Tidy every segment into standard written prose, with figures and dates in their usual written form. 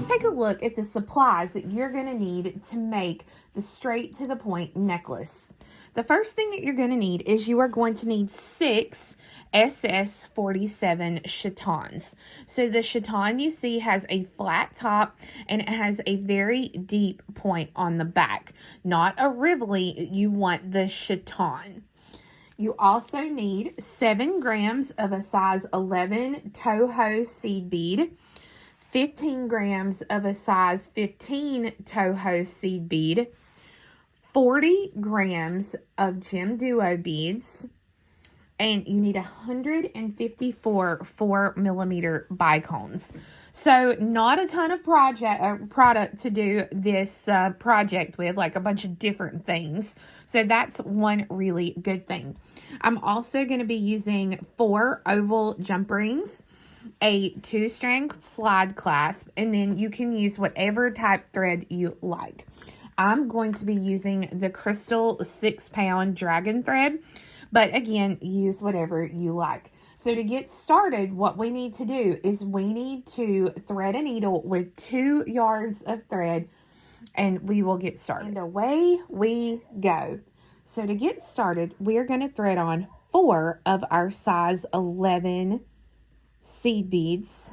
let's take a look at the supplies that you're going to need to make the straight to the point necklace. The first thing that you're going to need is you are going to need 6 SS47 chatons. So the chaton you see has a flat top and it has a very deep point on the back. Not a rivoli, you want the chaton. You also need 7 grams of a size 11 Toho seed bead, 15 grams of a size 15 Toho seed bead, 40 grams of Gem Duo beads, and you need 154 4mm bicones. So not a ton of product to do this project with, like a bunch of different things. So that's one really good thing. I'm also going to be using 4 oval jump rings, a 2-strand slide clasp, and then you can use whatever type thread you like. I'm going to be using the Crystal 6-pound dragon thread, but again, use whatever you like. So to get started, what we need to do is we need to thread a needle with 2 yards of thread, and we will get started. And away we go. So to get started, we're going to thread on 4 of our size 11 seed beads,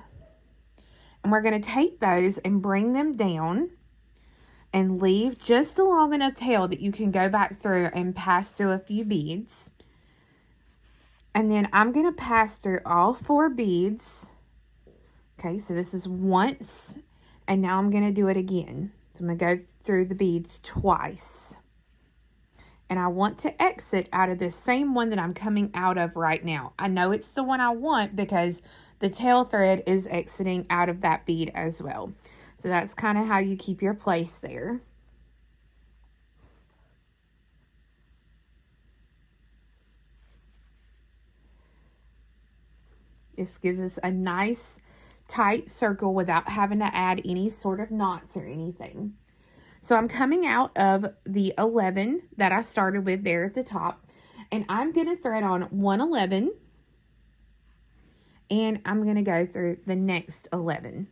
and we're going to take those and bring them down and leave just a long enough tail that you can go back through and pass through a few beads. And then I'm going to pass through all 4 beads. Okay, so this is once, and now I'm going to do it again. So I'm going to go through the beads twice. And I want to exit out of the same one that I'm coming out of right now. I know it's the one I want because the tail thread is exiting out of that bead as well. So that's kind of how you keep your place there. This gives us a nice tight circle without having to add any sort of knots or anything. So I'm coming out of the 11 that I started with there at the top, and I'm going to thread on 111, and I'm going to go through the next 11.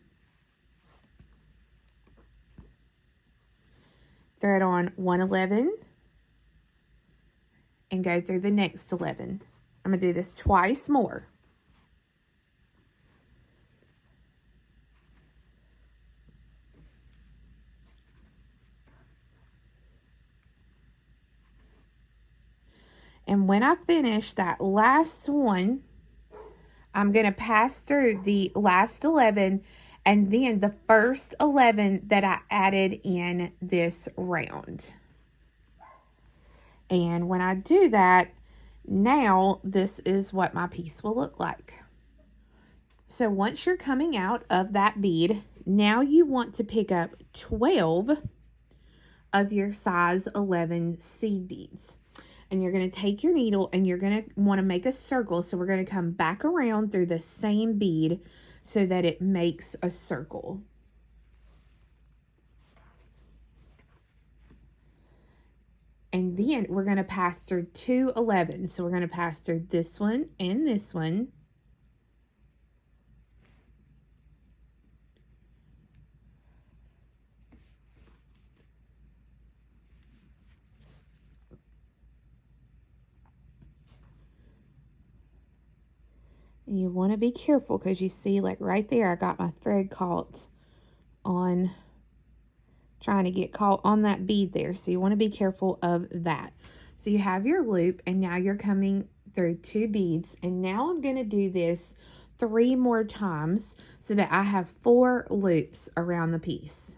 Thread on 111 and go through the next 11. I'm going to do this twice more. And when I finish that last one, I'm going to pass through the last 11 and then the first 11 that I added in this round. And when I do that, now this is what my piece will look like. So once you're coming out of that bead, now you want to pick up 12 of your size 11 seed beads. And you're going to take your needle and you're going to want to make a circle. So we're going to come back around through the same bead so that it makes a circle. And then we're going to pass through 2 11s. So we're going to pass through this one and this one. And you want to be careful because you see, like right there, I got my thread caught on, trying to get caught on that bead there. So you want to be careful of that. So you have your loop, and now you're coming through 2 beads. And now I'm going to do this 3 more times so that I have 4 loops around the piece.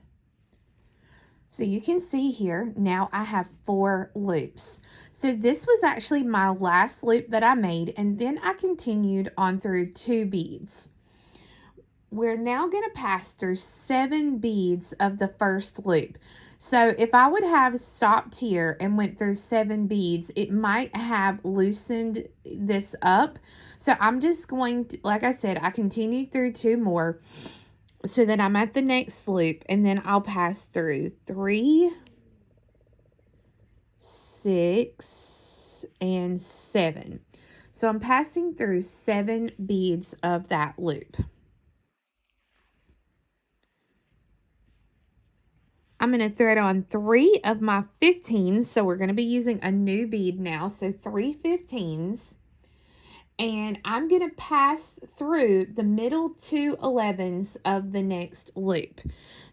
So you can see here, now I have 4 loops. So this was actually my last loop that I made, and then I continued on through 2 beads. We're now going to pass through 7 beads of the first loop. So if I would have stopped here and went through 7 beads, it might have loosened this up. So I'm just going to, like I said, I continued through 2 more so that I'm at the next loop, and then I'll pass through 3, 6, and 7. So I'm passing through 7 beads of that loop. I'm going to thread on 3 of my 15s. So we're going to be using a new bead now. So 3 15s. And I'm going to pass through the middle 2 11s of the next loop.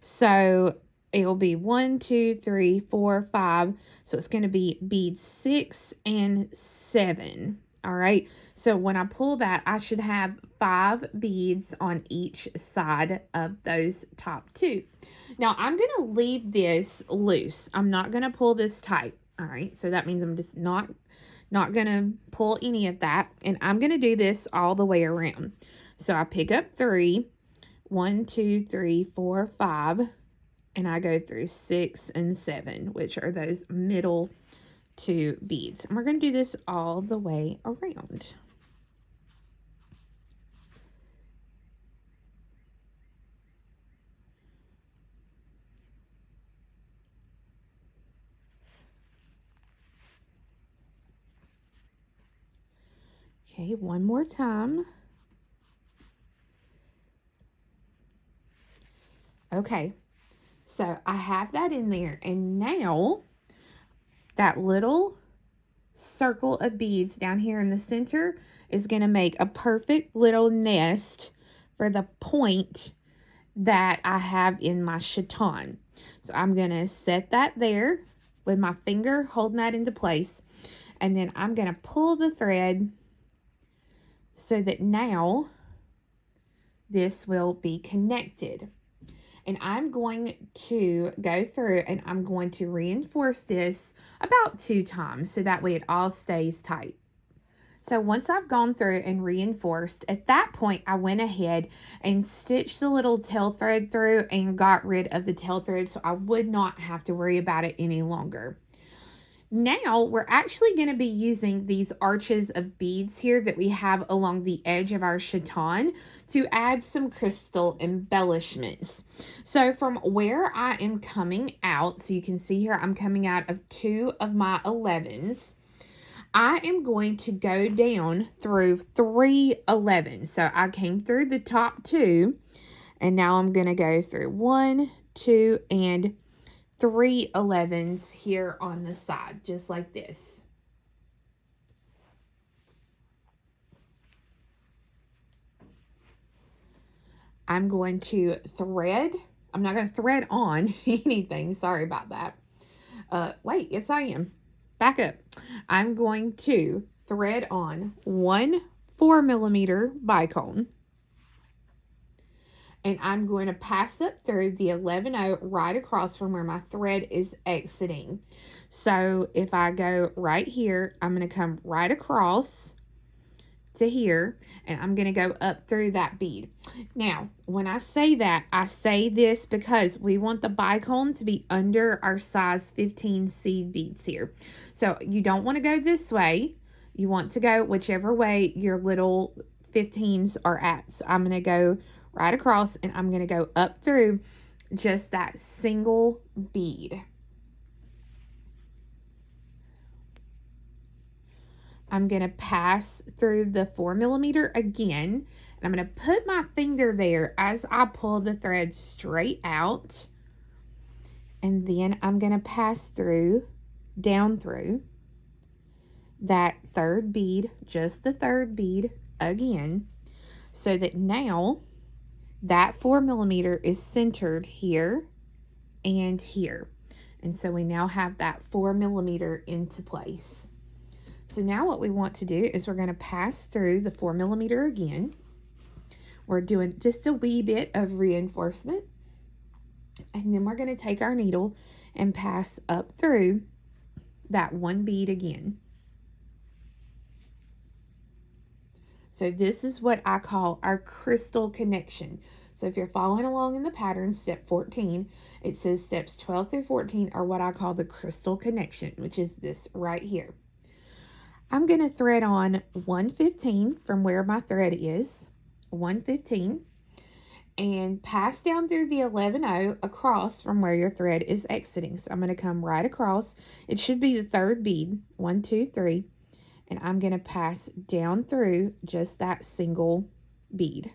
So it'll be 1, 2, 3, 4, 5. So it's going to be beads 6 and 7. All right. So when I pull that, I should have 5 beads on each side of those top 2. Now I'm going to leave this loose. I'm not going to pull this tight. All right. So that means I'm just not going to pull any of that. And I'm going to do this all the way around. So I pick up 3, 1, 2, 3, 4, 5, and I go through 6 and 7, which are those middle 2 beads. And we're going to do this all the way around. Okay, one more time. Okay, so I have that in there, and now that little circle of beads down here in the center is going to make a perfect little nest for the point that I have in my chaton. So I'm going to set that there with my finger holding that into place, and then I'm going to pull the thread so that now this will be connected. And I'm going to go through and I'm going to reinforce this about 2 times so that way it all stays tight. So once I've gone through and reinforced, at that point I went ahead and stitched the little tail thread through and got rid of the tail thread so I would not have to worry about it any longer. Now we're actually going to be using these arches of beads here that we have along the edge of our chaton to add some crystal embellishments. So from where I am coming out, so you can see here I'm coming out of 2 of my 11s, I am going to go down through 3 11s. So I came through the top 2 and now I'm going to go through 1, 2, and 3 11s here on the side, just like this. I'm going to thread. I'm not going to thread on anything. Sorry about that. Wait, yes I am. Back up. I'm going to thread on 1 4mm bicone. And I'm going to pass up through the 11-0 right across from where my thread is exiting. So if I go right here, I'm going to come right across to here, and I'm going to go up through that bead. Now, when I say that, I say this because we want the bicone to be under our size 15 seed beads here. So you don't want to go this way. You want to go whichever way your little 15s are at. So I'm going to go right across, and I'm going to go up through just that single bead. I'm going to pass through the 4mm again, and I'm going to put my finger there as I pull the thread straight out, and then I'm going to pass through, down through that 3rd bead, just the 3rd bead again, so that now that 4mm is centered here and here. And so we now have that 4mm into place. So now what we want to do is we're going to pass through the 4mm again. We're doing just a wee bit of reinforcement. And then we're going to take our needle and pass up through that 1 bead again. So this is what I call our crystal connection. So if you're following along in the pattern, step 14, it says steps 12 through 14 are what I call the crystal connection, which is this right here. I'm going to thread on 115 from where my thread is, 115, and pass down through the 11-0 across from where your thread is exiting. So I'm going to come right across. It should be the 3rd bead, 1, 2, 3. And I'm going to pass down through just that single bead.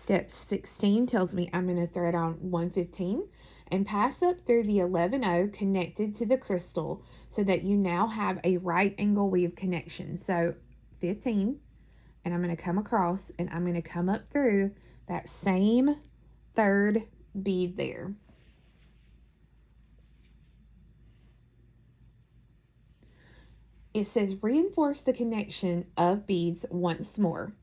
Step 16 tells me I'm going to thread on 115 and pass up through the 11O connected to the crystal so that you now have a right angle weave connection. So 15, and I'm going to come across and I'm going to come up through that same third bead there. It says reinforce the connection of beads once more.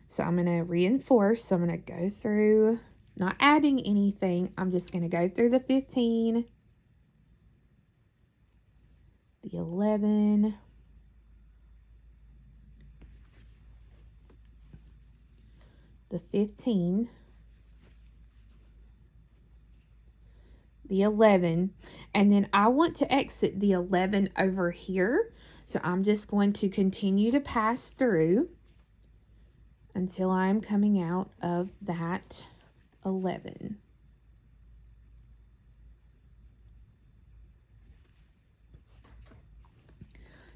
So I'm going to reinforce. So I'm going to go through, not adding anything. I'm just going to go through the 15, the 11, the 15, the 11, and then I want to exit the 11 over here. So I'm just going to continue to pass through until I'm coming out of that 11.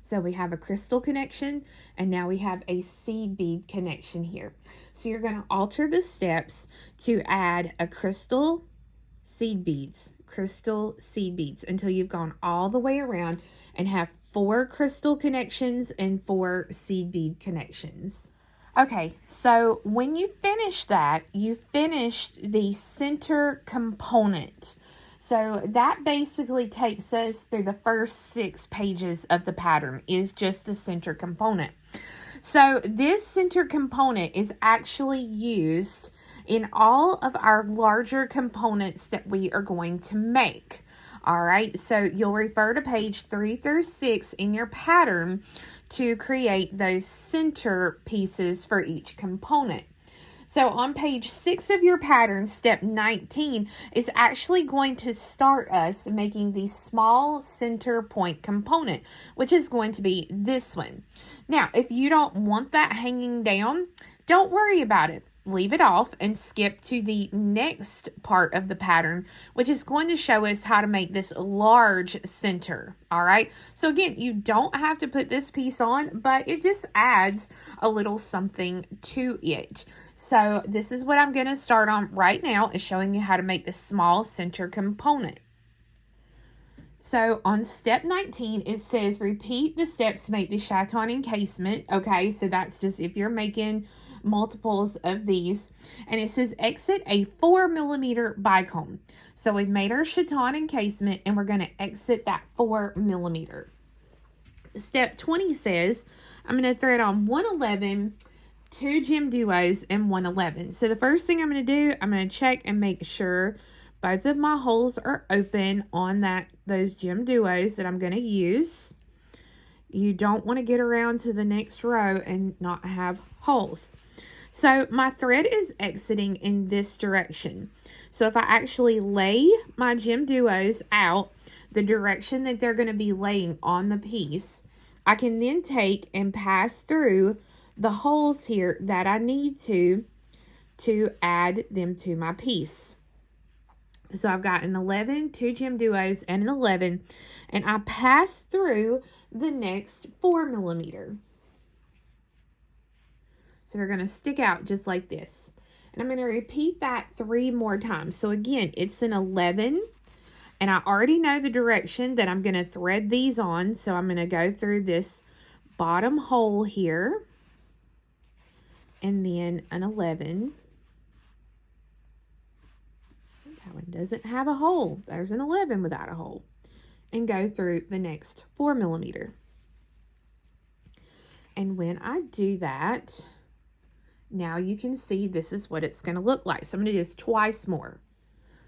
So we have a crystal connection, and now we have a seed bead connection here. So you're going to alter the steps to add a crystal seed beads until you've gone all the way around and have 4 crystal connections and 4 seed bead connections. Okay, so when you finish that, you finished the center component. So that basically takes us through the first 6 pages of the pattern, is just the center component. So this center component is actually used in all of our larger components that we are going to make. All right, so you'll refer to page 3 through 6 in your pattern to create those center pieces for each component. So on page 6 of your pattern, step 19 is actually going to start us making the small center point component, which is going to be this one. Now, if you don't want that hanging down, don't worry about it. Leave it off and skip to the next part of the pattern, which is going to show us how to make this large center. All right. So again, you don't have to put this piece on, but it just adds a little something to it. So this is what I'm going to start on right now, is showing you how to make this small center component. So on step 19, it says repeat the steps to make the chaton encasement. Okay, so that's just if you're making multiples of these. And it says exit a 4mm bicomb. So we've made our chaton encasement and we're going to exit that 4mm. Step 20 says I'm going to thread on 111, 2 gem duos, and 111. So the first thing I'm going to do, I'm going to check and make sure both of my holes are open on those gem duos that I'm going to use. You don't want to get around to the next row and not have holes. So my thread is exiting in this direction. So if I actually lay my gem duos out the direction that they're going to be laying on the piece, I can then take and pass through the holes here that I need to add them to my piece. So I've got an 11, 2 gem duos, and an 11, and I pass through the next 4mm. So they're going to stick out just like this. And I'm going to repeat that 3 more times. So again, it's an 11, and I already know the direction that I'm going to thread these on. So I'm going to go through this bottom hole here, and then an 11. That one doesn't have a hole. There's an 11 without a hole. And go through the next 4mm. And when I do that, now you can see this is what it's going to look like. So I'm going to do this twice more.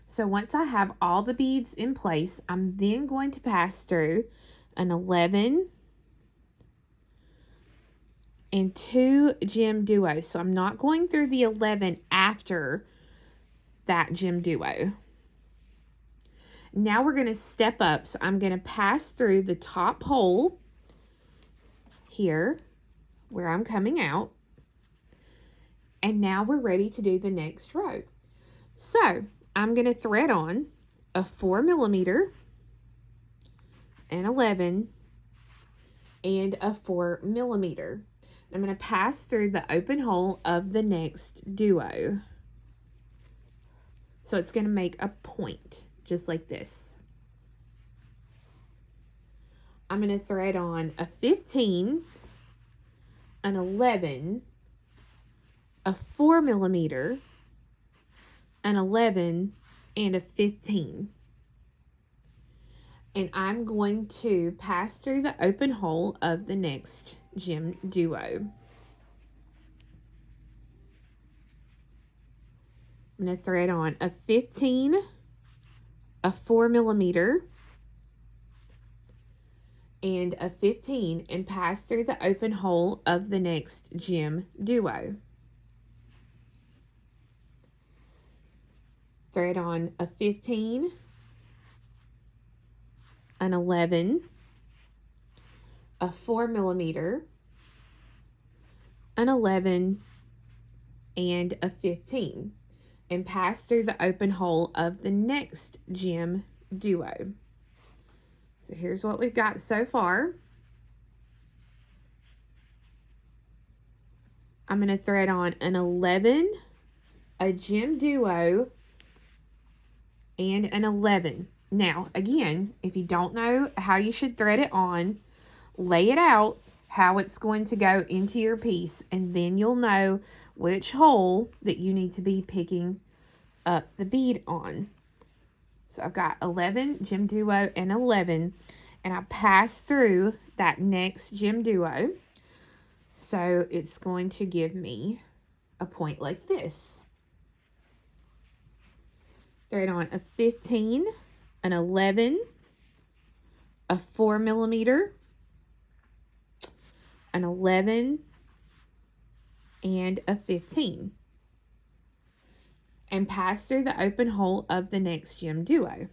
So once I have all the beads in place, I'm then going to pass through an 11 and 2 gem duos. So I'm not going through the 11 after that gem duo. Now we're going to step up. So I'm going to pass through the top hole here where I'm coming out. And now we're ready to do the next row. So I'm going to thread on a 4mm, an 11, and a 4mm. I'm going to pass through the open hole of the next duo. So it's going to make a point just like this. I'm going to thread on a 15, an 11, a 4 millimeter, an 11, and a 15. And I'm going to pass through the open hole of the next Gem Duo. I'm going to thread on a 15, a 4 millimeter, and a 15 and pass through the open hole of the next Gem Duo. Thread on a 15, an 11, a 4 millimeter, an 11, and a 15. And pass through the open hole of the next Gem Duo. So here's what we've got so far. I'm going to thread on an 11, a Gem Duo, and an 11. Now, again, if you don't know how you should thread it on, lay it out how it's going to go into your piece, and then you'll know which hole that you need to be picking up the bead on. So I've got 11, Gem Duo, and 11, and I pass through that next Gem Duo. So it's going to give me a point like this. Thread on a 15, an 11, a 4 millimeter, an 11, and a 15. And pass through the open hole of the next Gem Duo.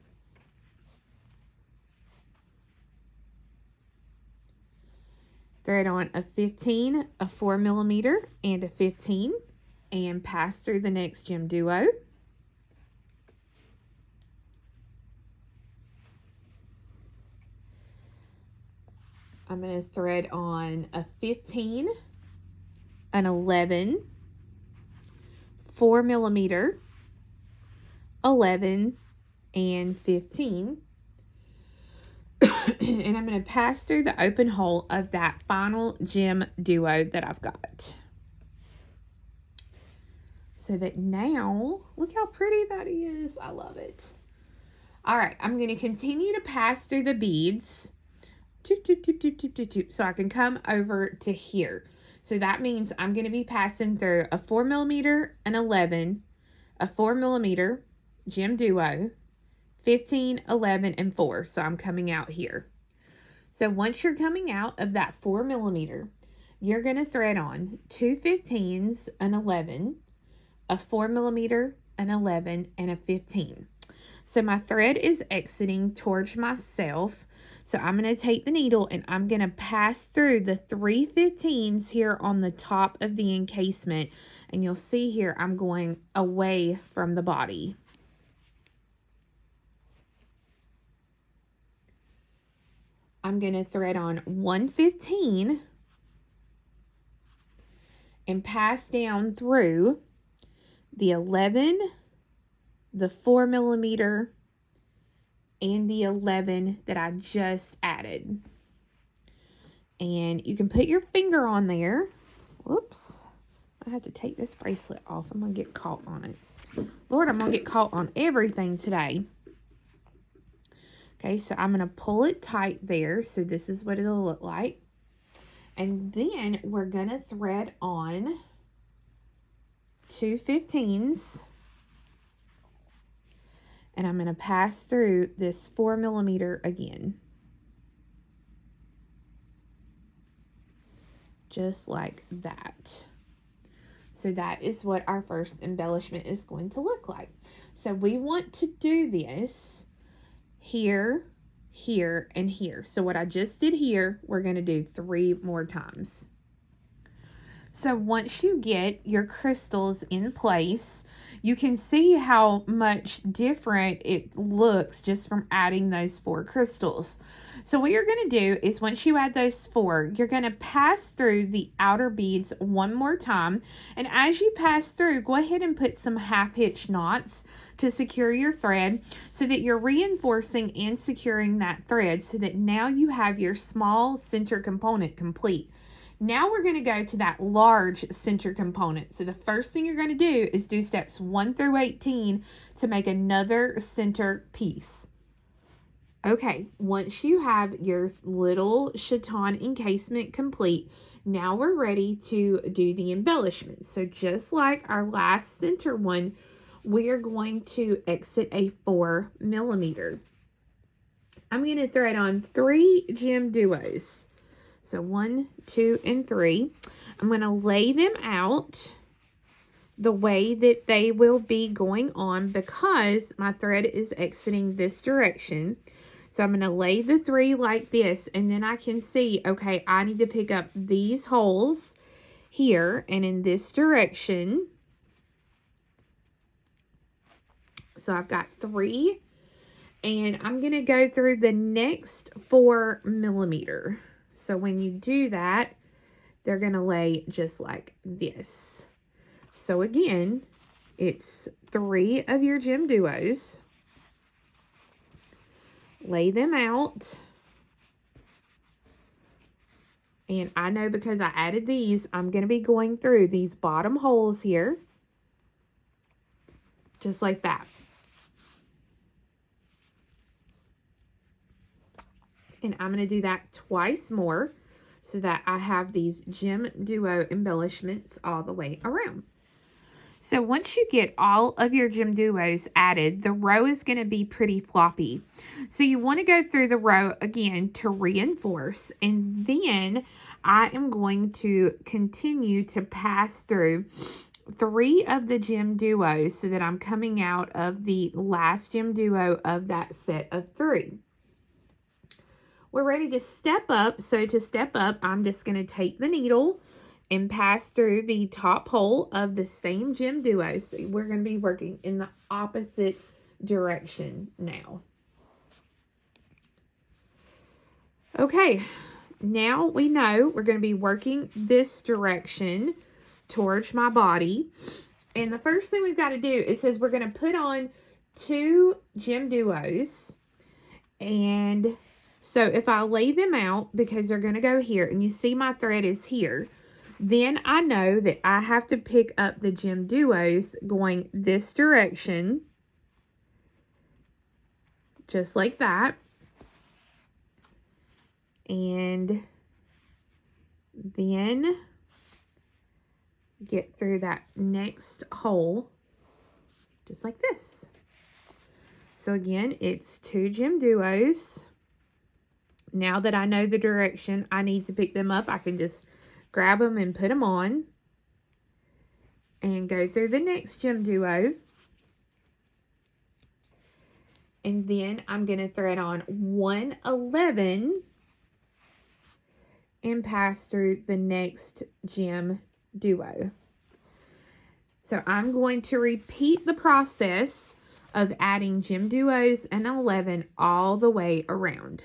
Thread on a 15, a 4 millimeter, and a 15, and pass through the next Gem Duo. I'm going to thread on a 15, an 11, 4 millimeter, 11, and 15. And I'm going to pass through the open hole of that final Gem Duo that I've got. So that now, look how pretty that is. I love it. All right, I'm going to continue to pass through the beads. So I can come over to here. So that means I'm going to be passing through a 4 millimeter, an 11, a 4 millimeter, Gem Duo, 15, 11, and 4. So I'm coming out here. So once you're coming out of that 4 millimeter, you're going to thread on 2 15s, an 11, a 4 millimeter, an 11, and a 15. So my thread is exiting towards myself. So I'm going to take the needle and I'm going to pass through the 3 15s here on the top of the encasement. And you'll see here I'm going away from the body. I'm going to thread on 1 15 and pass down through the 11, the 4 millimeter, and the 11 that I just added. And you can put your finger on there. Whoops. I have to take this bracelet off. I'm going to get caught on it. Lord, I'm going to get caught on everything today. Okay, so I'm going to pull it tight there. So this is what it'll look like. And then we're going to thread on 2 15s. And I'm going to pass through this 4 millimeter again. Just like that. So that is what our first embellishment is going to look like. So we want to do this here, here, and here. So what I just did here, we're going to do 3 more times. So once you get your crystals in place, you can see how much different it looks just from adding those 4 crystals. So what you're going to do is once you add those 4, you're going to pass through the outer beads one more time. And as you pass through, go ahead and put some half hitch knots to secure your thread so that you're reinforcing and securing that thread so that now you have your small center component complete. Now we're going to go to that large center component. So the first thing you're going to do is do steps 1 through 18 to make another center piece. Okay, once you have your little chaton encasement complete, now we're ready to do the embellishments. So just like our last center one, we are going to exit a 4 millimeter. I'm going to thread on 3 gem duos. So 1, 2, and 3. I'm going to lay them out the way that they will be going on because my thread is exiting this direction. So I'm going to lay the 3 like this, and then I can see, okay, I need to pick up these holes here and in this direction. So I've got 3, and I'm going to go through the next 4 millimeter. So when you do that, they're going to lay just like this. So again, it's 3 of your gem duos. Lay them out. And I know because I added these, I'm going to be going through these bottom holes here. Just like that. And I'm going to do that twice more so that I have these gem duo embellishments all the way around. So once you get all of your gem duos added, the row is going to be pretty floppy. So you want to go through the row again to reinforce. And then I am going to continue to pass through 3 of the gem duos so that I'm coming out of the last gem duo of that set of 3. We're ready to step up. So to step up, I'm just going to take the needle and pass through the top hole of the same gem duo. So we're going to be working in the opposite direction now. Okay, now we know we're going to be working this direction towards my body. And the first thing we've got to do, it says we're going to put on 2 gem duos. And so if I lay them out, because they're going to go here, and you see my thread is here, then I know that I have to pick up the gem duos going this direction, just like that. And then get through that next hole, just like this. So again, it's 2 gem duos. Now that I know the direction I need to pick them up, I can just grab them and put them on. And go through the next gem duo. And then I'm going to thread on 111 and pass through the next gem duo. So I'm going to repeat the process of adding gem duos and 11 all the way around.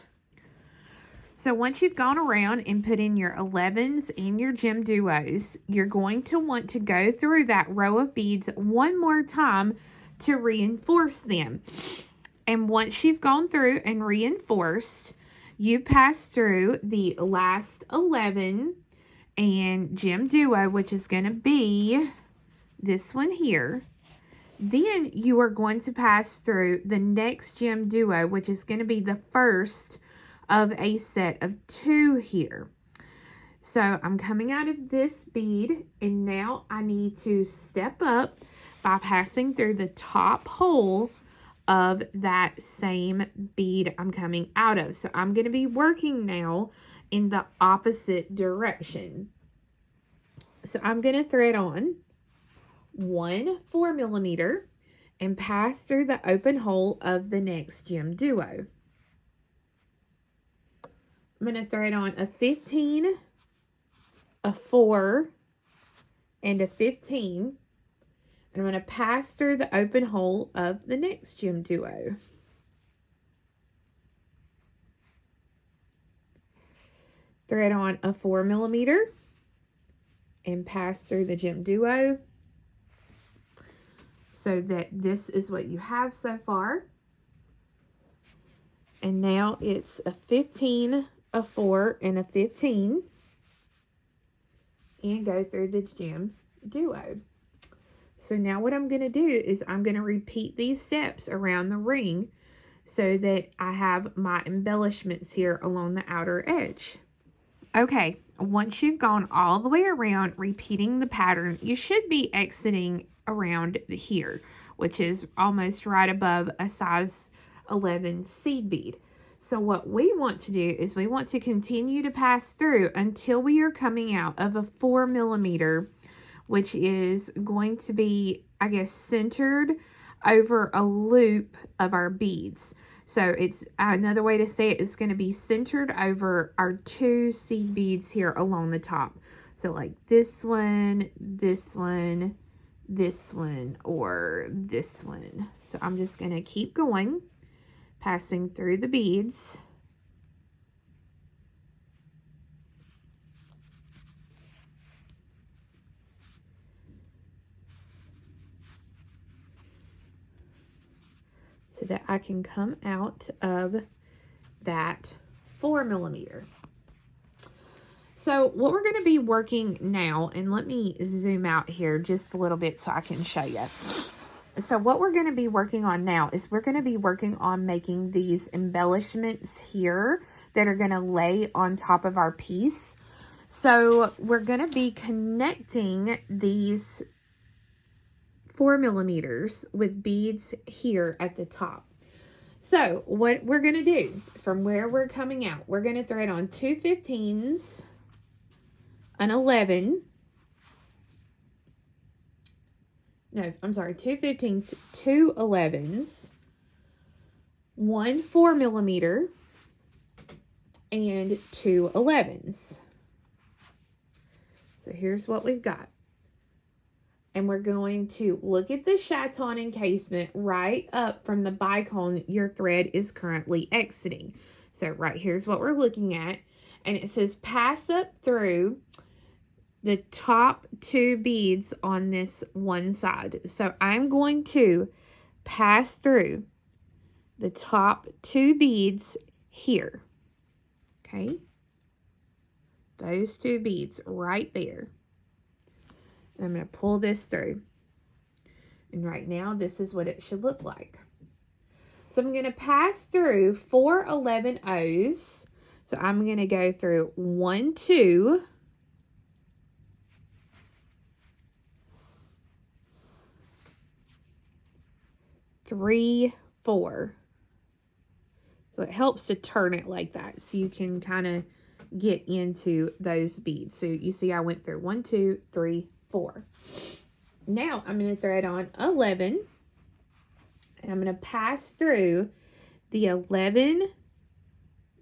So once you've gone around and put in your 11s and your gem duos, you're going to want to go through that row of beads one more time to reinforce them. And once you've gone through and reinforced, you pass through the last 11 and gem duo, which is going to be this one here. Then you are going to pass through the next gem duo, which is going to be the first of a set of 2 here. So I'm coming out of this bead, and now I need to step up by passing through the top hole of that same bead I'm coming out of. So I'm going to be working now in the opposite direction. So I'm going to thread on 1 4 millimeter and pass through the open hole of the next gem duo. I'm going to thread on a 15, a 4, and a 15. And I'm going to pass through the open hole of the next gem duo. Thread on a 4mm and pass through the gem duo, so that this is what you have so far. And now it's a 15, a 4, and a 15. And go through the gem duo. So now what I'm going to do is I'm going to repeat these steps around the ring so that I have my embellishments here along the outer edge. Okay, once you've gone all the way around repeating the pattern, you should be exiting around here, which is almost right above a size 11 seed bead. So what we want to do is we want to continue to pass through until we are coming out of a 4mm, which is going to be, I guess, centered over a loop of our beads. So it's another way to say it is going to be centered over our 2 seed beads here along the top. So like this one, this one, this one, or this one. So I'm just going to keep going, passing through the beads. So that I can come out of that 4mm. So what we're going to be working now, and let me zoom out here just a little bit so I can show you. So what we're going to be working on now is we're going to be working on making these embellishments here that are going to lay on top of our piece. So we're going to be connecting these 4mm with beads here at the top. So what we're going to do from where we're coming out, we're going to thread on 2 15s, an 11, no, I'm sorry, 2 15s, 2 11s, 1 4mm, and 2 11s. So here's what we've got. And we're going to look at the chaton encasement right up from the bicone your thread is currently exiting. So right here's what we're looking at. And it says pass up through the top 2 beads on this one side. So I'm going to pass through the top 2 beads here. Okay. Those 2 beads right there. I'm going to pull this through. And right now, this is what it should look like. So I'm going to pass through 4 11 O's. So I'm going to go through 1 2, 3 4. So it helps to turn it like that so you can kind of get into those beads. So you see I went through 1 2 3 4. Now I'm going to thread on 11, and I'm going to pass through the 11,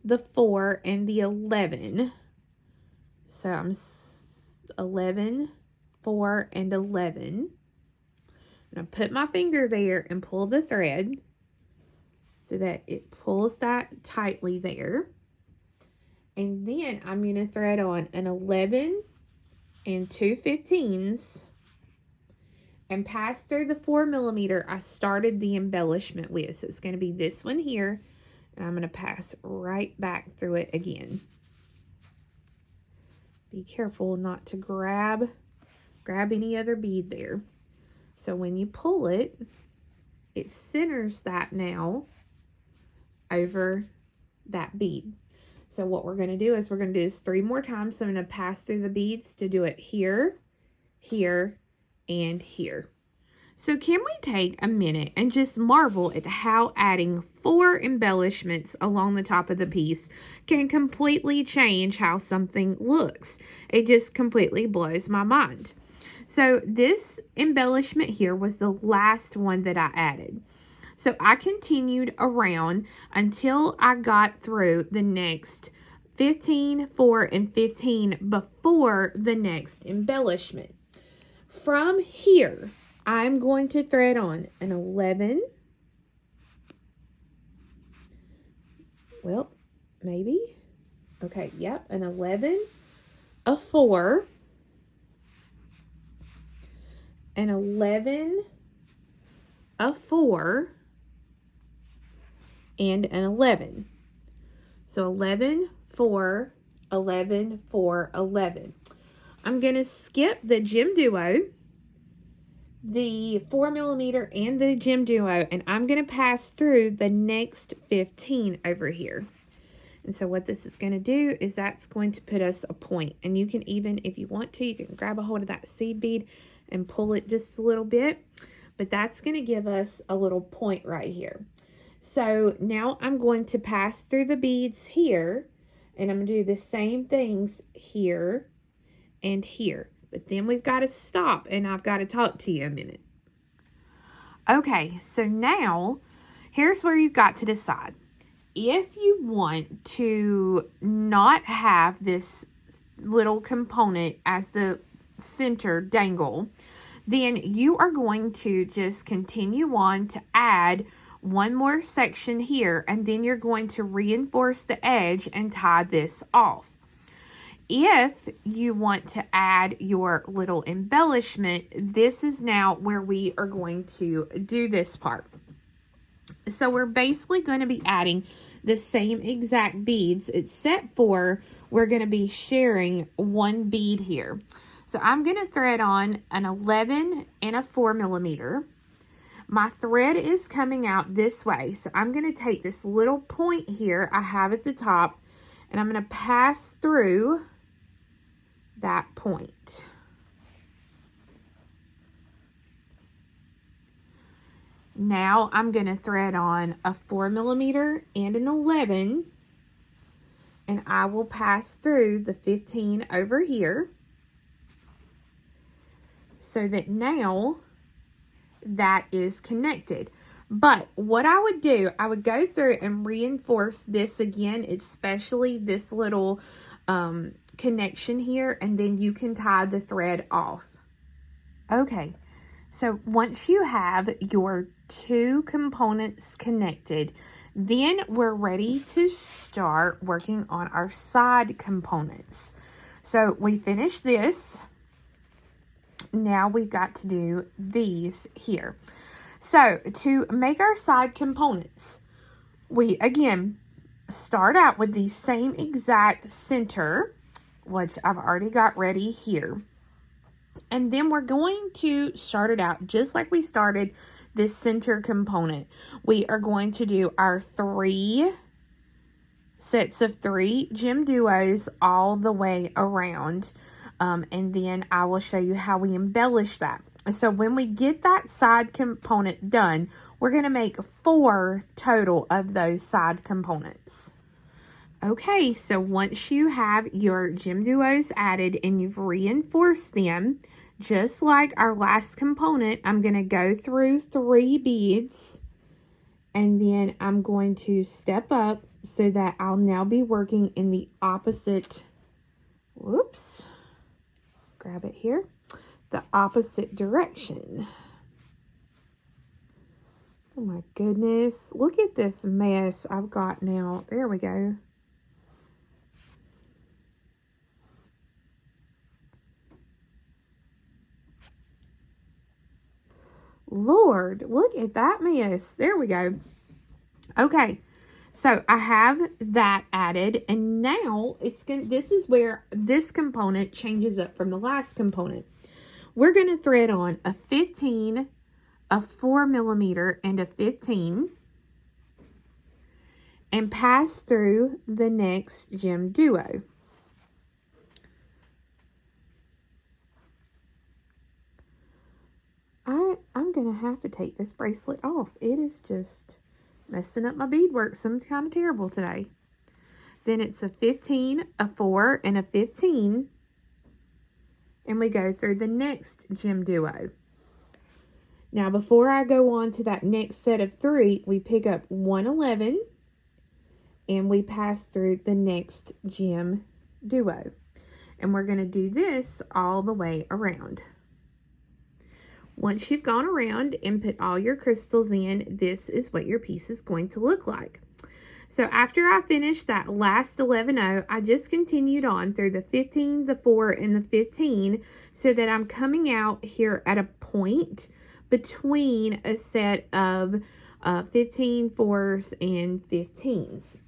the 4, and the 11. So I'm 11, 4, and 11. I'm going to put my finger there and pull the thread so that it pulls that tightly there. And then I'm going to thread on an 11 and 2 15s and pass through the 4mm I started the embellishment with. So it's going to be this one here, and I'm going to pass right back through it again. Be careful not to grab any other bead there. So when you pull it, it centers that now over that bead. So what we're going to do is we're going to do this 3 more times. So I'm going to pass through the beads to do it here, here, and here. So can we take a minute and just marvel at how adding 4 embellishments along the top of the piece can completely change how something looks? It just completely blows my mind. So this embellishment here was the last one that I added. So I continued around until I got through the next 15, 4, and 15 before the next embellishment. From here, I'm going to thread on an 11. Well, maybe. Okay, yep, an 11, a 4, an 11, a 4, and an 11. So 11, 4, 11, 4, 11. I'm going to skip the Gem Duo, the 4mm, and the Gem Duo, and I'm going to pass through the next 15 over here. And so what this is going to do is that's going to put us a point. And you can even, if you want to, you can grab a hold of that seed bead and pull it just a little bit. But that's going to give us a little point right here. So now I'm going to pass through the beads here. And I'm going to do the same things here and here. But then we've got to stop and I've got to talk to you a minute. Okay, so now here's where you've got to decide. If you want to not have this little component as the center dangle, then you are going to just continue on to add one more section here, and then you're going to reinforce the edge and tie this off. If you want to add your little embellishment, this is now where we are going to do this part. So we're basically going to be adding the same exact beads, except for we're going to be sharing one bead here. So I'm going to thread on an 11 and a 4mm. My thread is coming out this way. So I'm going to take this little point here I have at the top, and I'm going to pass through that point. Now I'm going to thread on a 4mm and an 11, and I will pass through the 15 over here, so that now that is connected. But what I would do, I would go through and reinforce this again, especially this little connection here, and then you can tie the thread off. Okay, so once you have your two components connected, then we're ready to start working on our side components. So we finished this. Now we've got to do these here. So to make our side components, we again start out with the same exact center, which I've already got ready here. And then we're going to start it out just like we started this center component. We are going to do our 3 sets of 3 Gem Duos all the way around. And then I will show you how we embellish that. So when we get that side component done, we're going to make 4 total of those side components. Okay, so once you have your Gem Duos added and you've reinforced them, just like our last component, I'm going to go through 3 beads, and then I'm going to step up so that I'll now be working in the opposite, whoops, grab it here, the opposite direction. Oh my goodness, look at this mess I've got now. There we go. Lord, look at that mess. There we go. Okay, so I have that added, and now this is where this component changes up from the last component. We're going to thread on a 15, a 4mm, and a 15, and pass through the next Gem Duo. I'm going to have to take this bracelet off. It is just messing up my beadwork. Some kind of terrible today. Then it's a 15, a 4, and a 15. And we go through the next Gem Duo. Now, before I go on to that next set of 3, we pick up 1 11, and we pass through the next Gem Duo. And we're going to do this all the way around. Once you've gone around and put all your crystals in, this is what your piece is going to look like. So after I finished that last 11-0, I just continued on through the 15, the 4, and the 15 so that I'm coming out here at a point between a set of 15, 4s, and 15s.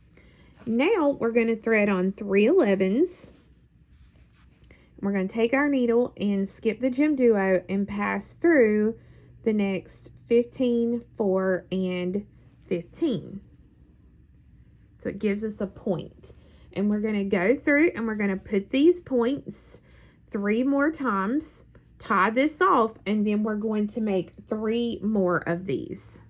Now we're going to thread on 3 11s. We're going to take our needle and skip the Gem Duo and pass through the next 15, 4, and 15. So it gives us a point. And we're going to go through and we're going to put these points 3 more times, tie this off, and then we're going to make 3 more of these.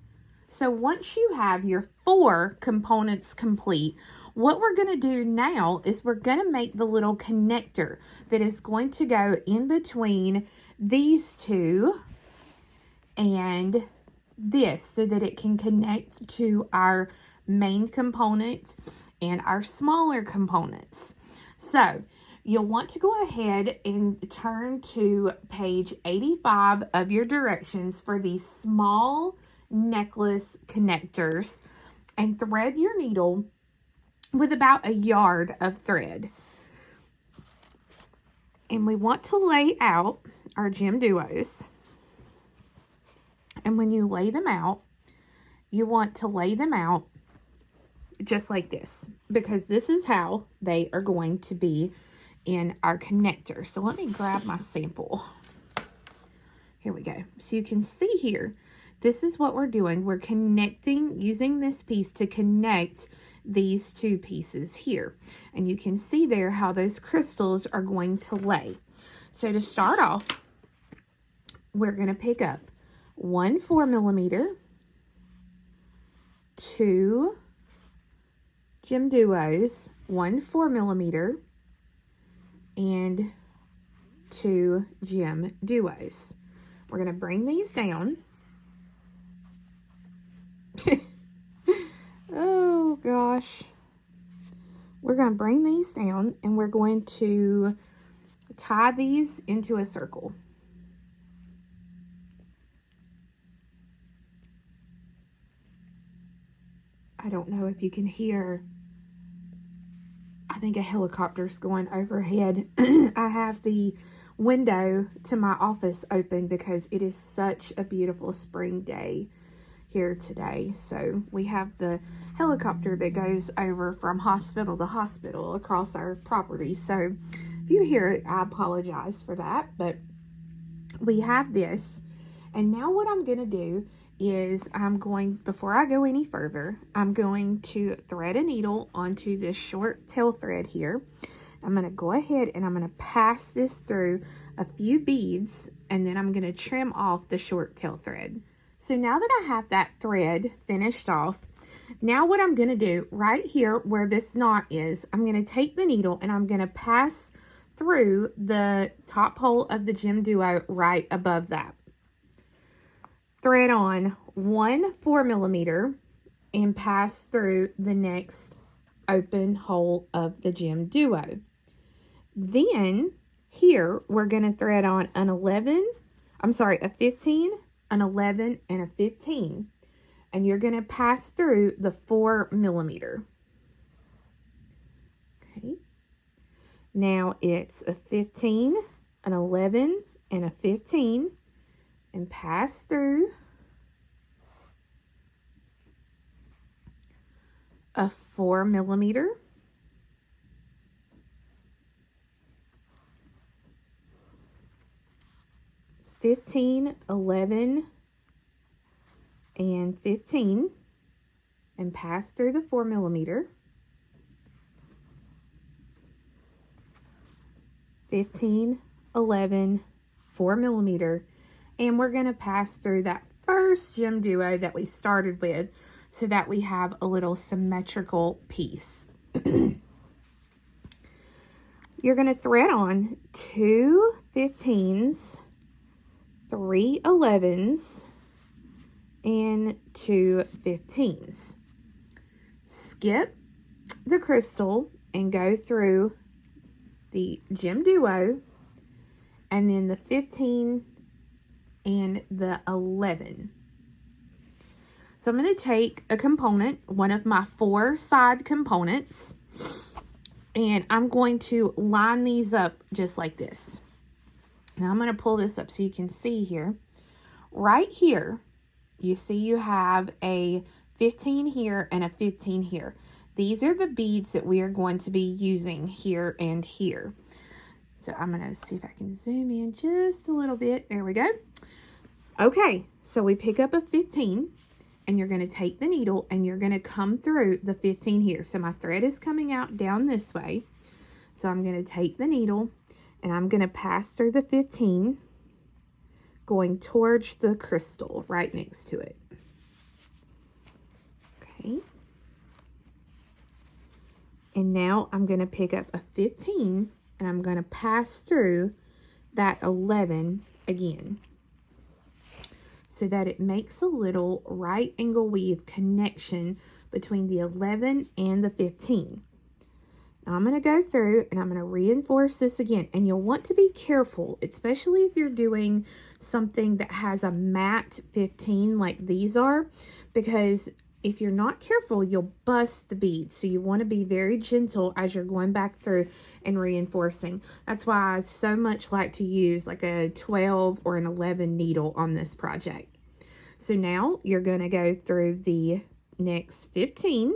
So once you have your 4 components complete, what we're going to do now is we're going to make the little connector that is going to go in between these 2 and this so that it can connect to our main component and our smaller components. So you'll want to go ahead and turn to page 85 of your directions for these small necklace connectors and thread your needle with about a yard of thread. And we want to lay out our Gem Duos. And when you lay them out, you want to lay them out just like this, because this is how they are going to be in our connector. So let me grab my sample. Here we go. So you can see here, this is what we're doing. We're connecting, using this piece to connect these 2 pieces here. And you can see there how those crystals are going to lay. So to start off, we're going to pick up 1 4mm, 2 Gem Duos, 1 4mm, and 2 Gem Duos. We're going to bring these down. Oh gosh. We're going to bring these down and we're going to tie these into a circle. I don't know if you can hear, I think a helicopter's going overhead. I have the window to my office open because it is such a beautiful spring day here today. So we have the helicopter that goes over from hospital to hospital across our property. So if you hear it, I apologize for that, but we have this. And now what I'm going to do is before I go any further, I'm going to thread a needle onto this short tail thread here. I'm going to go ahead and I'm going to pass this through a few beads, and then I'm going to trim off the short tail thread. So now that I have that thread finished off, now what I'm going to do right here where this knot is, I'm going to take the needle and I'm going to pass through the top hole of the Gem Duo right above that. Thread on 1 4mm and pass through the next open hole of the Gem Duo. Then here we're going to thread on a 15, an 11, and a 15. And you're going to pass through the 4mm. Okay. Now it's a 15, an 11, and a 15. And pass through a 4mm, 15, 11, and 15, and pass through the 4mm, 15, 11, 4mm, and we're going to pass through that first Gem Duo that we started with so that we have a little symmetrical piece. You're going to thread on 2 15s, 3 11s, and 2 15s. Skip the crystal and go through the Gem Duo, and then the 15 and the 11. So I'm going to take a component, one of my 4 side components, and I'm going to line these up just like this. Now I'm going to pull this up so you can see here. Right here, you see you have a 15 here and a 15 here. These are the beads that we are going to be using here and here. So I'm going to see if I can zoom in just a little bit. There we go. Okay, so we pick up a 15 and you're going to take the needle and you're going to come through the 15 here. So my thread is coming out down this way. So I'm going to take the needle and I'm going to pass through the 15 going towards the crystal right next to it. Okay. And now I'm going to pick up a 15 and I'm going to pass through that 11 again so that it makes a little right angle weave connection between the 11 and the 15. Now I'm going to go through and I'm going to reinforce this again, and you'll want to be careful, especially if you're doing something that has a matte 15 like these are, because if you're not careful, you'll bust the beads. So you want to be very gentle as you're going back through and reinforcing. That's why I so much like to use like a 12 or an 11 needle on this project. So now you're going to go through the next 15.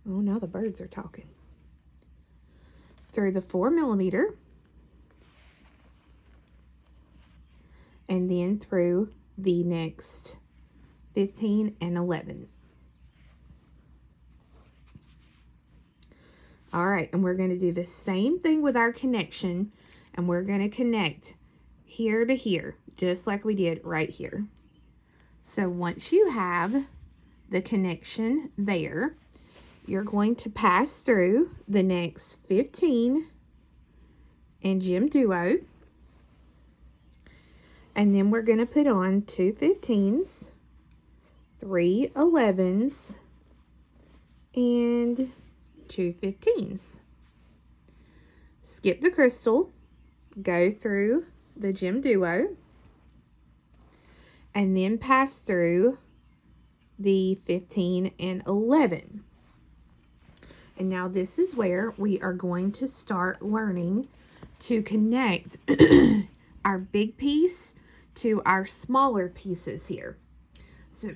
Oh, now the birds are talking. Through the 4mm. And then through the next 15 and 11. All right, and we're going to do the same thing with our connection, and we're going to connect here to here, just like we did right here. So once you have the connection there, you're going to pass through the next 15 and Gem Duo. And then we're going to put on 2 15s, 3 11s, and 2 15s. Skip the crystal, go through the Gem Duo, and then pass through the 15 and 11. And now this is where we are going to start learning to connect our big piece to our smaller pieces here. So,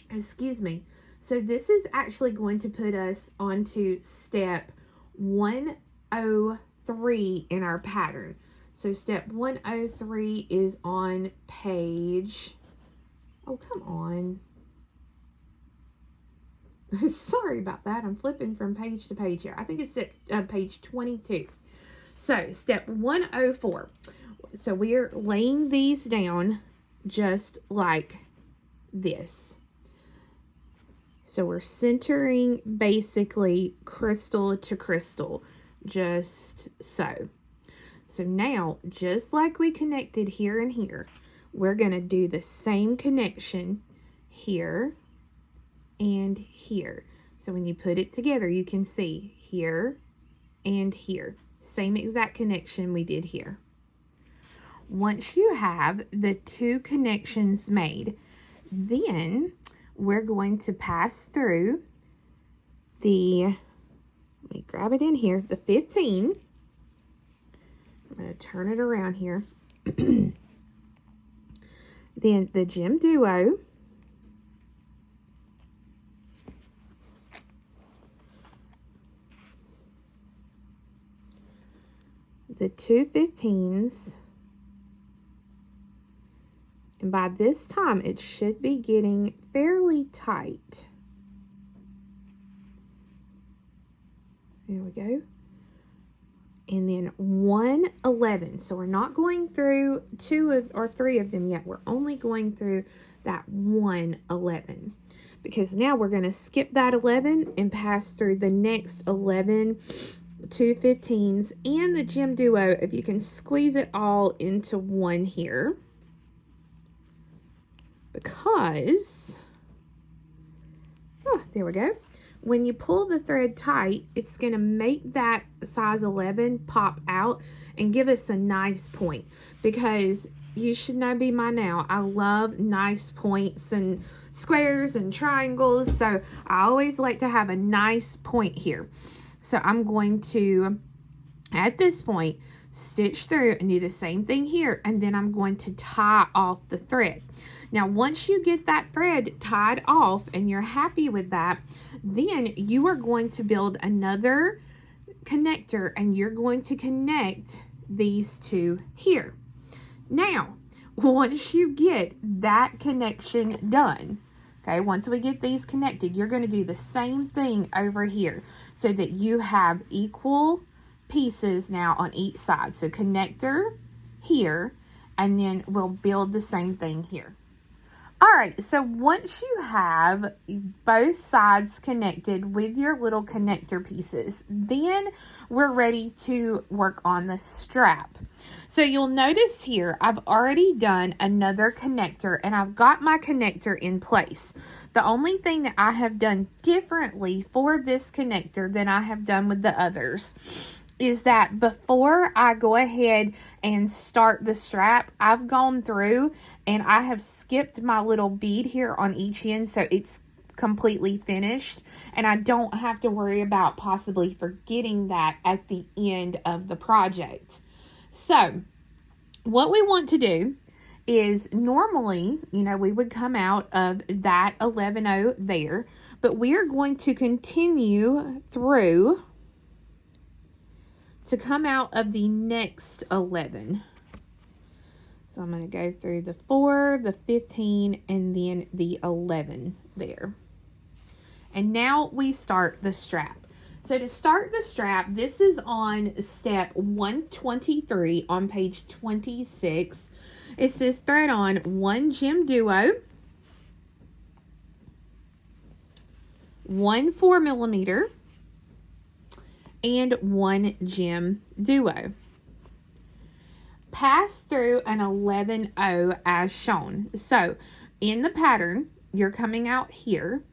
excuse me. So this is actually going to put us onto step 103 in our pattern. So step 103 is on page, oh, come on. Sorry about that. I'm flipping from page to page here. I think it's at page 22. So step 104. So we're laying these down just like this. So we're centering basically crystal to crystal, just so. So now, just like we connected here and here, we're going to do the same connection here and here. So when you put it together, you can see here and here. Same exact connection we did here. Once you have the 2 connections made, then we're going to pass through the, let me grab it in here, the 15. I'm going to turn it around here. Then the Gem Duo. The 2 15s. And by this time, it should be getting fairly tight. There we go. And then 1 11. So we're not going through 2 or 3 of them yet. We're only going through that 1 11. Because now we're going to skip that 11 and pass through the next 11, 2 15s, and the Gem Duo, if you can squeeze it all into one here. Because, oh, there we go. when you pull the thread tight, it's going to make that size 11 pop out and give us a nice point, because you should know me by now, I love nice points and squares and triangles, so I always like to have a nice point here. So I'm going to, at this point, stitch through and do the same thing here, and then I'm going to tie off the thread. Now once you get that thread tied off and you're happy with that, then you are going to build another connector and you're going to connect these two here. Now once you get that connection done, okay, once we get these connected, you're going to do the same thing over here so that you have equal pieces now on each side. So connector here, and then we'll build the same thing here. All right, so once you have both sides connected with your little connector pieces, then we're ready to work on the strap. So you'll notice here, I've already done another connector and I've got my connector in place. The only thing that I have done differently for this connector than I have done with the others is that before I go ahead and start the strap, I've gone through and I have skipped my little bead here on each end, so it's completely finished and I don't have to worry about possibly forgetting that at the end of the project. So what we want to do is, normally, you know, we would come out of that 11-0 there, but we are going to continue through to come out of the next 11. So I'm going to go through the 4, the 15, and then the 11 there. And now we start the strap. So to start the strap, this is on step 123 on page 26. It says thread on 1 Gem Duo, 1 4mm, and 1 Gem Duo. Pass through an 11-0 as shown. So in the pattern, you're coming out here,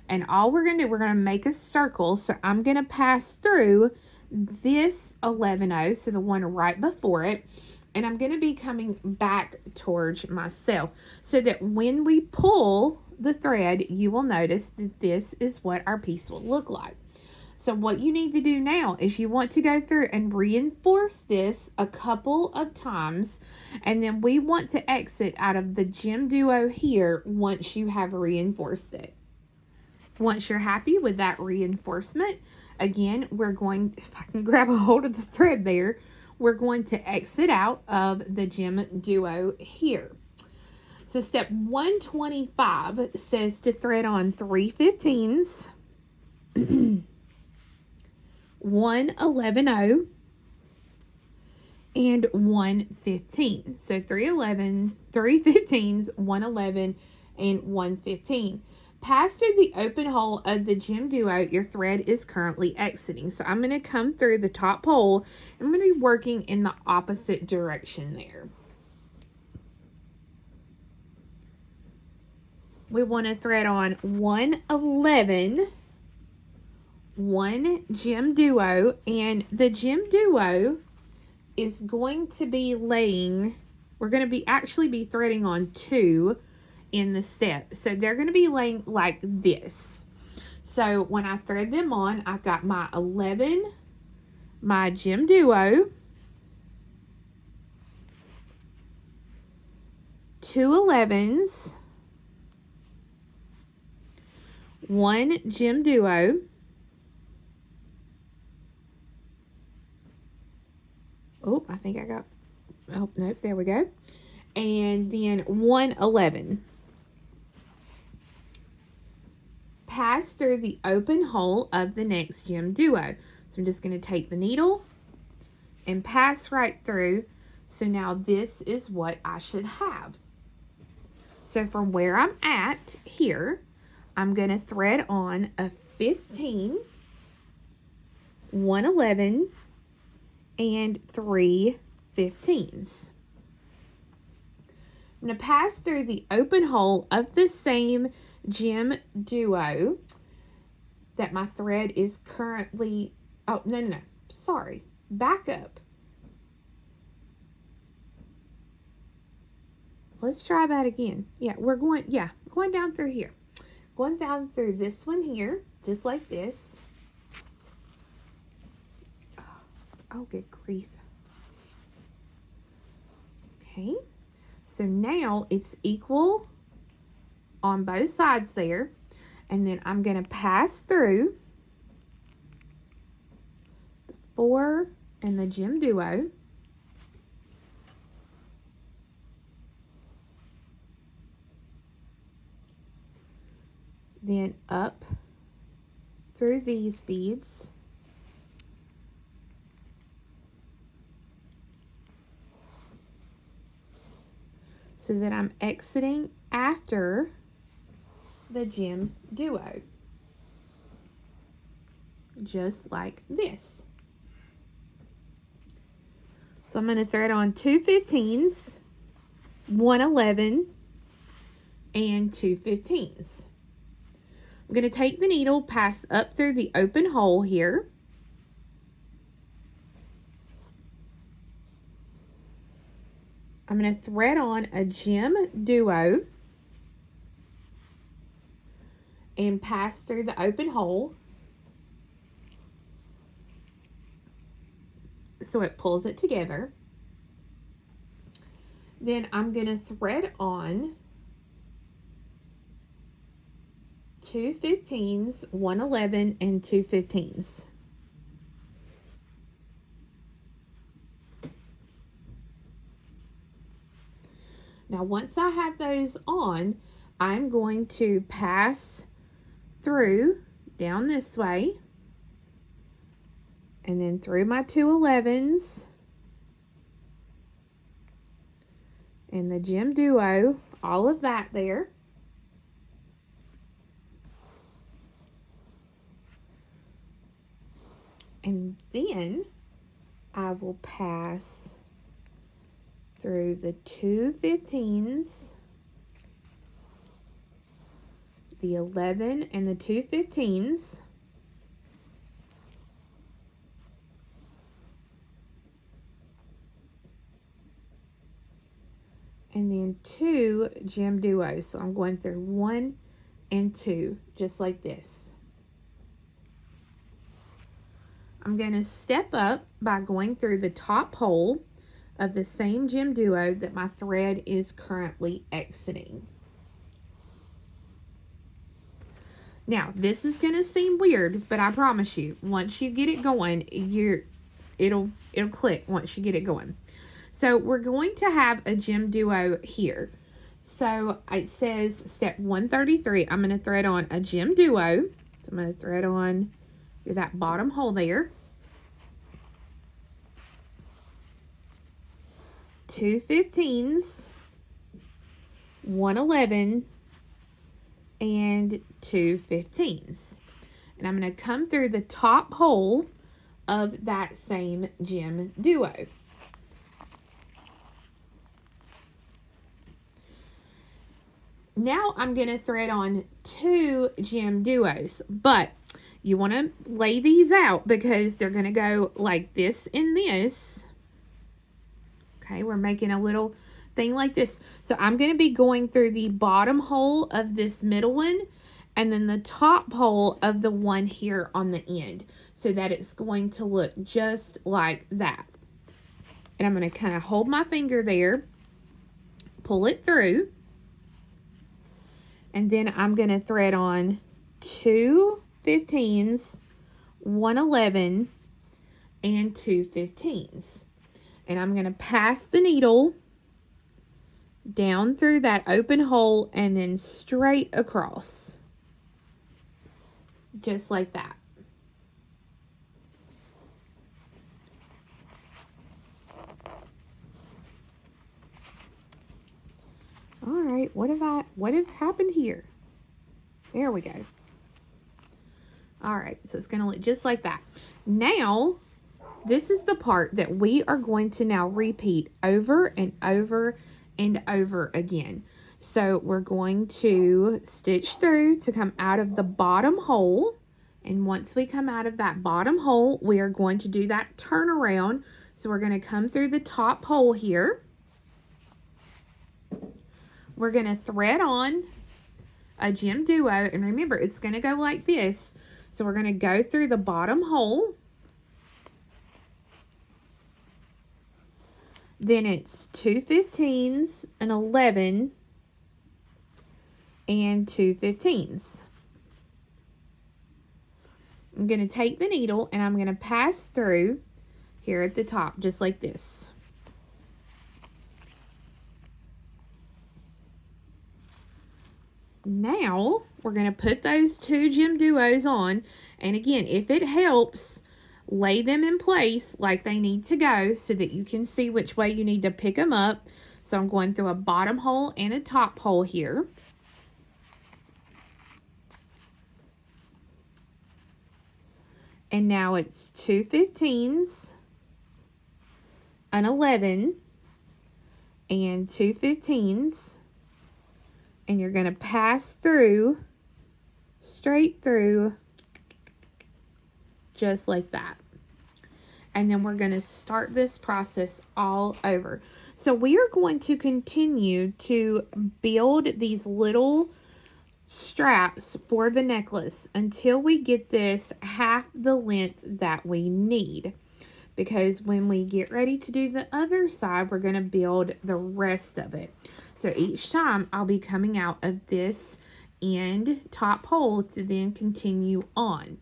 and all we're going to do, we're going to make a circle. So I'm going to pass through this 11-0, so the one right before it, and I'm going to be coming back towards myself so that when we pull the thread, you will notice that this is what our piece will look like. So what you need to do now is you want to go through and reinforce this a couple of times, and then we want to exit out of the Gem Duo here once you have reinforced it. Once you're happy with that reinforcement, again, we're going, if I can grab a hold of the thread there, we're going to exit out of the Gem Duo here. So step 125 says to thread on 3 15s, 1 11-0, and 1 15. So 3 11s, 3 15s, 1 11, and 1 15. Pass through the open hole of the Gem Duo your thread is currently exiting. So I'm going to come through the top hole. I'm going to be working in the opposite direction there. We want to thread on 1 11, 1 Gem Duo, and the Gem Duo is going to be laying, we're going to be actually be threading on 2 in the step. So they're going to be laying like this. So when I thread them on, I've got my 11, my Gem Duo, 2 11s, 1 Gem Duo, oh, I think I got, oh, nope, there we go. And then 1 11. Pass through the open hole of the next Gem Duo. So I'm just going to take the needle and pass right through. So now this is what I should have. So from where I'm at here, I'm going to thread on a 15, 1 11, and 3 15s. I'm going to pass through the open hole of the same Gem Duo that my thread is currently, oh, no, sorry, back up. Let's try that again. Yeah, going down through here. Going down through this one here, just like this. Oh, good grief. Okay, so now it's equal on both sides there. And then I'm going to pass through the 4 and the Gem Duo. Then up through these beads. So that I'm exiting after the Gem Duo. Just like this. So I'm going to thread on 2 15s, 1 11, and 2 15s. I'm going to take the needle, pass up through the open hole here. I'm going to thread on a Gem Duo and pass through the open hole so it pulls it together. Then I'm going to thread on 2 15s, 1 11, and 2 15s. Now once I have those on, I'm going to pass through down this way and then through my 2 11s and the Gem Duo, all of that there. And then I will pass through the 2 15s, the 11 and the 2 15s, and then 2 Gem Duos. So I'm going through 1 and 2, just like this. I'm going to step up by going through the top hole of the same Gem Duo that my thread is currently exiting. Now, this is going to seem weird, but I promise you, once you get it going, it'll click once you get it going. So we're going to have a Gem Duo here. So it says step 133, I'm going to thread on a Gem Duo. So I'm going to thread on through that bottom hole there. 2 15s, 1 11, and 2 15s. And I'm going to come through the top hole of that same Gem Duo. Now I'm going to thread on 2 Gem Duos, but you want to lay these out because they're going to go like this and this. Okay, we're making a little thing like this. So I'm going to be going through the bottom hole of this middle one and then the top hole of the one here on the end so that it's going to look just like that. And I'm going to kind of hold my finger there, pull it through, and then I'm going to thread on 2 15s, 1 11, and 2 15s. And I'm going to pass the needle down through that open hole and then straight across. Just like that. All right, what have happened here? There we go. All right, so it's going to look just like that. Now, this is the part that we are going to now repeat over and over and over again. So we're going to stitch through to come out of the bottom hole And once we come out of that bottom hole, we are going to do that turnaround. So we're going to come through the top hole here. We're going to thread on a Gem Duo, and remember, it's going to go like this. So we're going to go through the bottom hole. Then it's 2 15s, an 11, and 2 15s. I'm going to take the needle and I'm going to pass through here at the top, just like this. Now, we're going to put those 2 Gem Duos on, and again, if it helps, lay them in place like they need to go so that you can see which way you need to pick them up. So I'm going through a bottom hole and a top hole here. And now it's 2 15s, an 11, and 2 15s. And you're going to pass through, straight through, just like that. And then we're going to start this process all over. So we are going to continue to build these little straps for the necklace until we get this half the length that we need. Because when we get ready to do the other side, we're going to build the rest of it. So each time I'll be coming out of this end top hole to then continue on.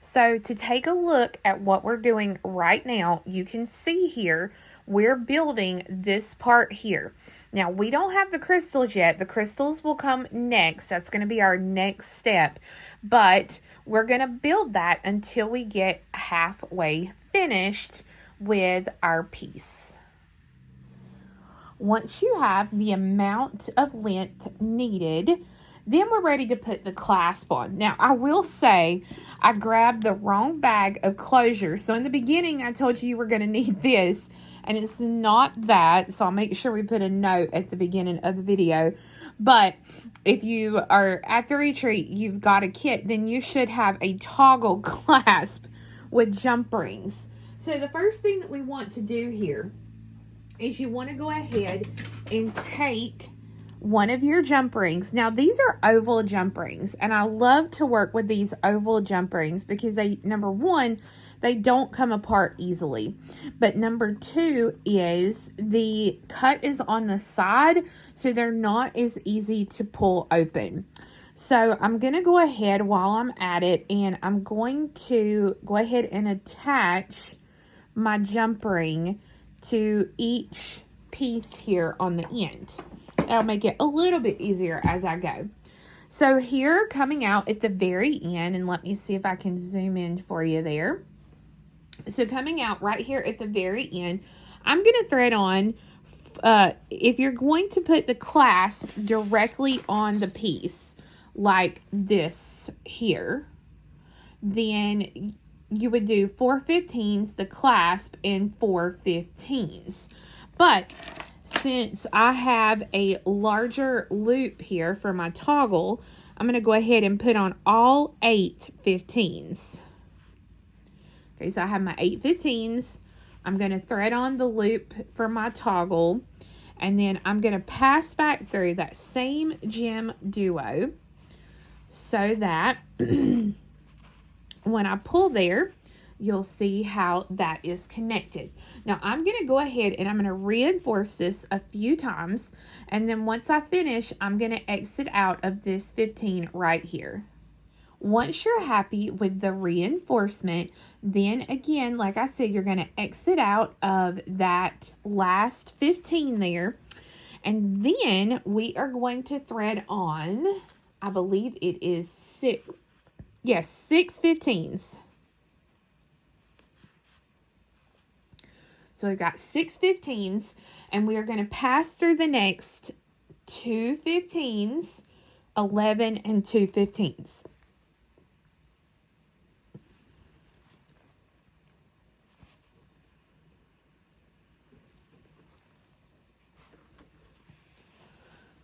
So to take a look at what we're doing right now, you can see here, we're building this part here. Now, we don't have the crystals yet. The crystals will come next. That's going to be our next step. But we're going to build that until we get halfway finished with our piece. Once you have the amount of length needed, then we're ready to put the clasp on. Now, I will say I grabbed the wrong bag of closure. So in the beginning, I told you were going to need this, and it's not that. So I'll make sure we put a note at the beginning of the video. But if you are at the retreat, you've got a kit, then you should have a toggle clasp with jump rings. So the first thing that we want to do here is you want to go ahead and take one of your jump rings. Now, these are oval jump rings, and I love to work with these oval jump rings because they, number one, they don't come apart easily. But number two is the cut is on the side, so they're not as easy to pull open. So I'm going to go ahead while I'm at it, and I'm going to go ahead and attach my jump ring to each piece here on the end. That'll make it a little bit easier as I go. So here, coming out at the very end, and let me see if I can zoom in for you there. So coming out right here at the very end, I'm going to thread on, if you're going to put the clasp directly on the piece, like this here, then you would do 4 15s, the clasp, and 4 15s. But since I have a larger loop here for my toggle, I'm going to go ahead and put on all 8 15s. Okay, so I have my 8 15s. I'm going to thread on the loop for my toggle, and then I'm going to pass back through that same Gem Duo so that when I pull there, you'll see how that is connected. Now, I'm going to go ahead and I'm going to reinforce this a few times, and then once I finish, I'm going to exit out of this 15 right here. Once you're happy with the reinforcement, then again, like I said, you're going to exit out of that last 15 there, and then we are going to thread on, I believe it is 6 15s. So we've got 6 15s, and we are going to pass through the next 2 15s, 11, and 2 15s.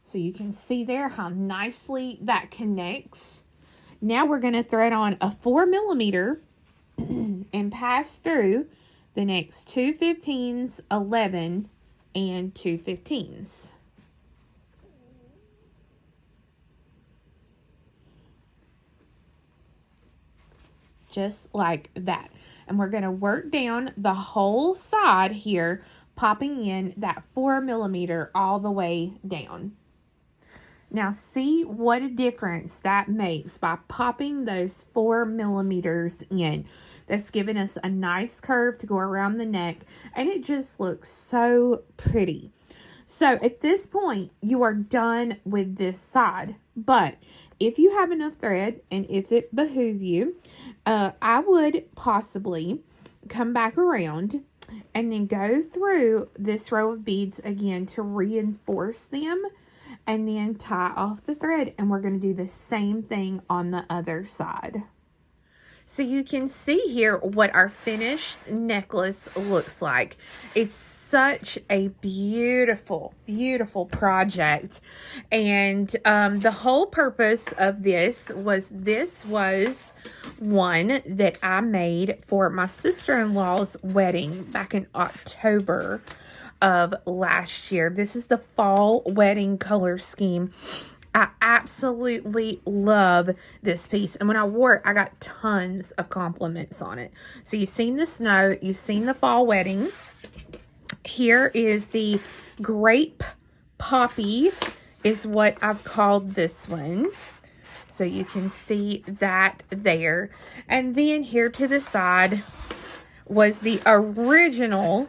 So you can see there how nicely that connects. Now we're going to thread on a 4mm and pass through the next 2 15s, 11, and 2 15s. Just like that. And we're going to work down the whole side here, popping in that 4mm all the way down. Now see what a difference that makes by popping those 4mm in. That's giving us a nice curve to go around the neck, and it just looks so pretty. So at this point, you are done with this side. But if you have enough thread, and if it behoove you, I would possibly come back around and then go through this row of beads again to reinforce them, and then tie off the thread. And we're going to do the same thing on the other side. So you can see here what our finished necklace looks like. It's such a beautiful, beautiful project. And the whole purpose of this was one that I made for my sister-in-law's wedding back in October of last year. This is the fall wedding color scheme. I absolutely love this piece. And when I wore it, I got tons of compliments on it. So you've seen the snow, you've seen the fall wedding. Here is the grape poppy is what I've called this one. So you can see that there. And then here to the side was the original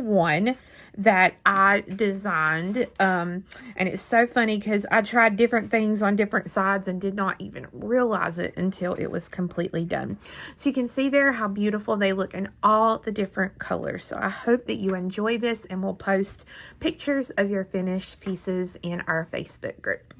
one that I designed. And it's so funny because I tried different things on different sides and did not even realize it until it was completely done. So you can see there how beautiful they look in all the different colors. So I hope that you enjoy this, and we'll post pictures of your finished pieces in our Facebook group.